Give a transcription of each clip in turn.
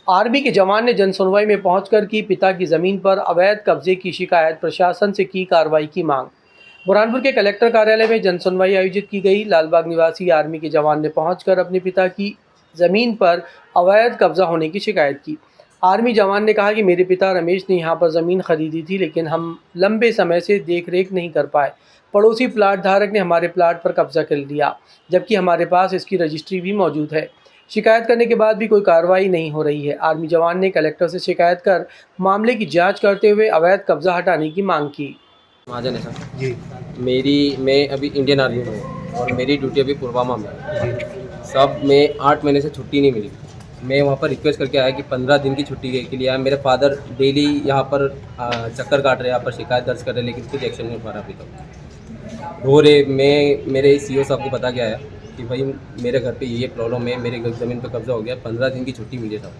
Army के जवान ने जनसुनवाई में पहुंचकर की पिता की जमीन पर अवैध कब्जे की शिकायत, प्रशासन से की कार्रवाई की मांग। बुरहानपुर के कलेक्टर कार्यालय में जनसुनवाई आयोजित की गई। लालबाग निवासी आर्मी के जवान ने पहुंचकर अपने पिता की जमीन पर अवैध कब्जा होने की शिकायत की। आर्मी जवान ने कहा कि मेरे पिता रमेश ने यहां पर ज़मीन खरीदी थी, लेकिन हम लंबे समय से देख रेख नहीं कर पाए। पड़ोसी प्लाट धारक ने हमारे प्लाट पर कब्जा कर लिया, जबकि हमारे पास इसकी रजिस्ट्री भी मौजूद है। शिकायत करने के बाद भी कोई कार्रवाई नहीं हो रही है। आर्मी जवान ने कलेक्टर से शिकायत कर मामले की जांच करते हुए अवैध कब्जा हटाने की मांग की। महाजन है सर जी। मैं अभी इंडियन आर्मी में हूँ और मेरी ड्यूटी अभी पुलवामा में है। सब में 8 महीने से छुट्टी नहीं मिली। मैं वहाँ पर रिक्वेस्ट करके आया कि 15 दिन की छुट्टी के लिए आया। मेरे फादर डेली यहाँ पर चक्कर काट रहे, यहाँ पर शिकायत दर्ज कर रहे, लेकिन कुछ एक्शन नहीं हो रहा अभी तक। रो रहे, मैं मेरे सीईओ साहब को बता के आया कि भाई मेरे घर पे ये प्रॉब्लम है, मेरे ज़मीन पे कब्जा हो गया। 15 दिन की छुट्टी मिली था।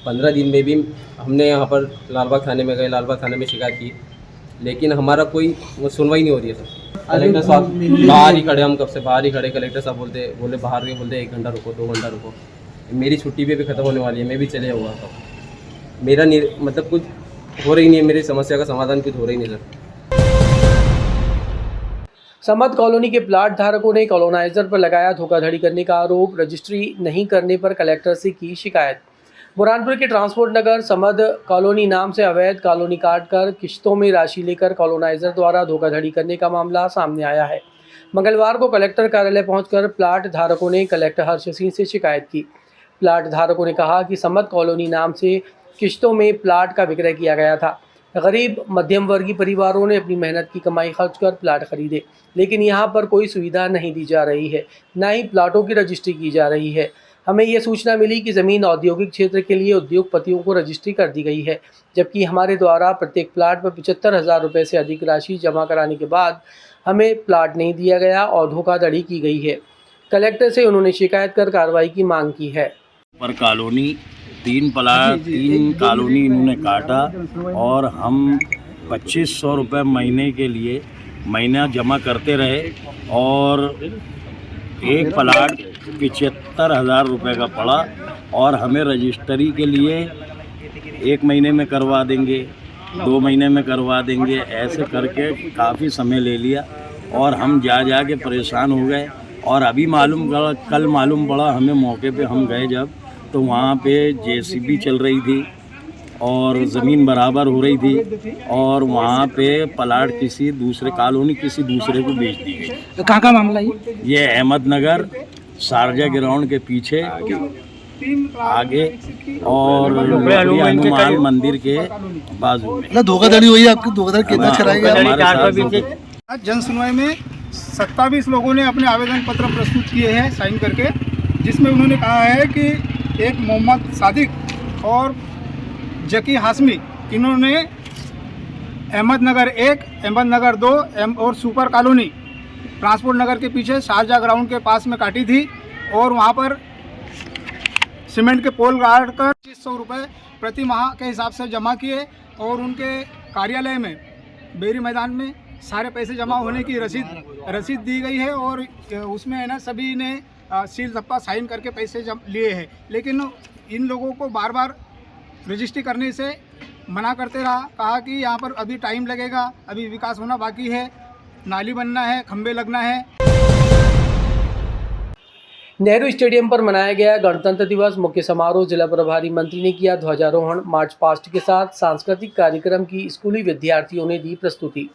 15 दिन में भी हमने यहाँ पर लालबाग थाने में गए, लालबाग थाने में शिकायत की, लेकिन हमारा कोई सुनवाई नहीं हो रही है सर। कलेक्टर साहब बाहर ही खड़े, हम कब से बाहर ही खड़े। कलेक्टर साहब बोले बाहर के, बोलते 1 घंटा रुको, 2 घंटा रुको। मेरी छुट्टी भी ख़त्म होने वाली है, मैं भी चले हुआ था। मेरा मतलब कुछ हो रही नहीं है, मेरी समस्या का समाधान कुछ हो रही नहीं सर। समद कॉलोनी के प्लाट धारकों ने कॉलोनाइजर पर लगाया धोखाधड़ी करने का आरोप। रजिस्ट्री नहीं करने पर कलेक्टर से की शिकायत। बुरहानपुर के ट्रांसपोर्ट नगर समद कॉलोनी नाम से अवैध कॉलोनी काटकर किश्तों में राशि लेकर कॉलोनाइजर द्वारा धोखाधड़ी करने का मामला सामने आया है। मंगलवार को कलेक्टर कार्यालय पहुंचकर प्लाट धारकों ने कलेक्टर हर्ष सिंह से शिकायत की। प्लाट धारकों ने कहा कि समद कॉलोनी नाम से किश्तों में प्लाट का विक्रय किया गया था। गरीब मध्यम वर्गीय परिवारों ने अपनी मेहनत की कमाई खर्च कर प्लाट खरीदे, लेकिन यहाँ पर कोई सुविधा नहीं दी जा रही है, न ही प्लाटों की रजिस्ट्री की जा रही है। हमें ये सूचना मिली कि ज़मीन औद्योगिक क्षेत्र के लिए उद्योगपतियों को रजिस्ट्री कर दी गई है, जबकि हमारे द्वारा प्रत्येक प्लाट पर 75,000 रुपये से अधिक राशि जमा कराने के बाद हमें प्लाट नहीं दिया गया और धोखाधड़ी की गई है। कलेक्टर से उन्होंने शिकायत कर कार्रवाई की मांग की है। पर कॉलोनी 3 कॉलोनी इन्होंने काटा और हम 2500 रुपये महीने के लिए महीना जमा करते रहे और एक प्लाट 75,000 रुपये का पड़ा और हमें रजिस्ट्री के लिए 1 महीने में करवा देंगे, 2 महीने में करवा देंगे, ऐसे करके काफ़ी समय ले लिया और हम जा के परेशान हो गए। और अभी कल मालूम पड़ा हमें, मौके पे हम गए जब, तो वहाँ पे जेसीबी चल रही थी और ज़मीन बराबर हो रही थी और वहाँ पे प्लाट किसी दूसरे कॉलोनी किसी दूसरे को बेच दी गई। तो कहाँ का मामला ये अहमदनगर शारजा ग्राउंड के पीछे आगे और हनुमान मंदिर के बाजू में धोखाधड़ी हुई है। आपकी धोखाधड़ी कितना कराएंगे? आज जन सुनवाई में 27 लोगों ने अपने आवेदन पत्र प्रस्तुत किए हैं साइन करके, जिसमें उन्होंने कहा है कि एक मोहम्मद सादिक और जकी हाशमी, इन्होंने अहमदनगर 1, अहमदनगर 2 और सुपर कॉलोनी ट्रांसपोर्ट नगर के पीछे शारजा ग्राउंड के पास में काटी थी और वहां पर सीमेंट के पोल गाड़ कर 2500 रुपये प्रति माह के हिसाब से जमा किए और उनके कार्यालय में बेरी मैदान में सारे पैसे जमा होने की रसीद दी गई है और उसमें है ना सभी ने सील धप्पा साइन करके पैसे लिए हैं। लेकिन इन लोगों को बार बार रजिस्ट्री करने से मना करते रहा, कहा कि यहाँ पर अभी टाइम लगेगा, अभी विकास होना बाकी है, नाली बनना है, खंबे लगना है। नेहरू स्टेडियम पर मनाया गया गणतंत्र दिवस मुख्य समारोह। जिला प्रभारी मंत्री ने किया ध्वजारोहण। मार्च पास्ट के साथ सांस्कृतिक कार्यक्रम की स्कूली विद्यार्थियों ने दी प्रस्तुति।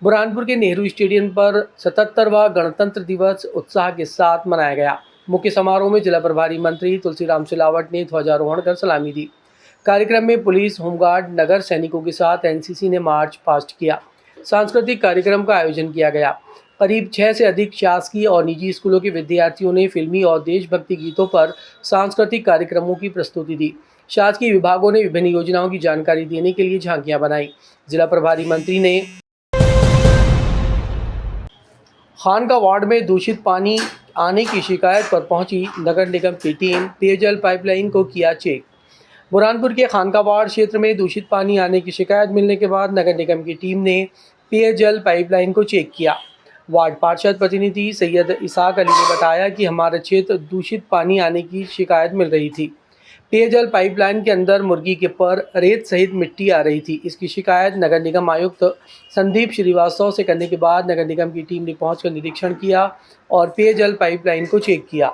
बुरहानपुर के नेहरू स्टेडियम पर 77वां गणतंत्र दिवस उत्साह के साथ मनाया गया। मुख्य समारोह में जिला प्रभारी मंत्री तुलसीराम सिलावट ने ध्वजारोहण कर सलामी दी। कार्यक्रम में पुलिस, होमगार्ड, नगर सैनिकों के साथ एनसीसी ने मार्च पास्ट किया। सांस्कृतिक कार्यक्रम का आयोजन किया गया। करीब 6 से अधिक शासकीय और निजी स्कूलों के विद्यार्थियों ने फिल्मी और देशभक्ति गीतों पर सांस्कृतिक कार्यक्रमों की प्रस्तुति दी। शासकीय विभागों ने विभिन्न योजनाओं की जानकारी देने के लिए झांकियां बनाई। जिला प्रभारी मंत्री ने खानका वार्ड में दूषित पानी आने की शिकायत पर पहुंची नगर निगम की टीम। पेयजल पाइपलाइन को किया चेक। बुरहानपुर के खानका वार्ड क्षेत्र में दूषित पानी आने की शिकायत मिलने के बाद नगर निगम की टीम ने पेयजल पाइपलाइन को चेक किया। वार्ड पार्षद प्रतिनिधि सैयद इसाक अली ने बताया कि हमारा क्षेत्र दूषित पानी आने की शिकायत मिल रही थी। पेयजल पाइपलाइन के अंदर मुर्गी के पर रेत सहित मिट्टी आ रही थी। इसकी शिकायत नगर निगम आयुक्त संदीप श्रीवास्तव से करने के बाद नगर निगम की टीम ने पहुंचकर निरीक्षण किया और पेयजल पाइपलाइन को चेक किया।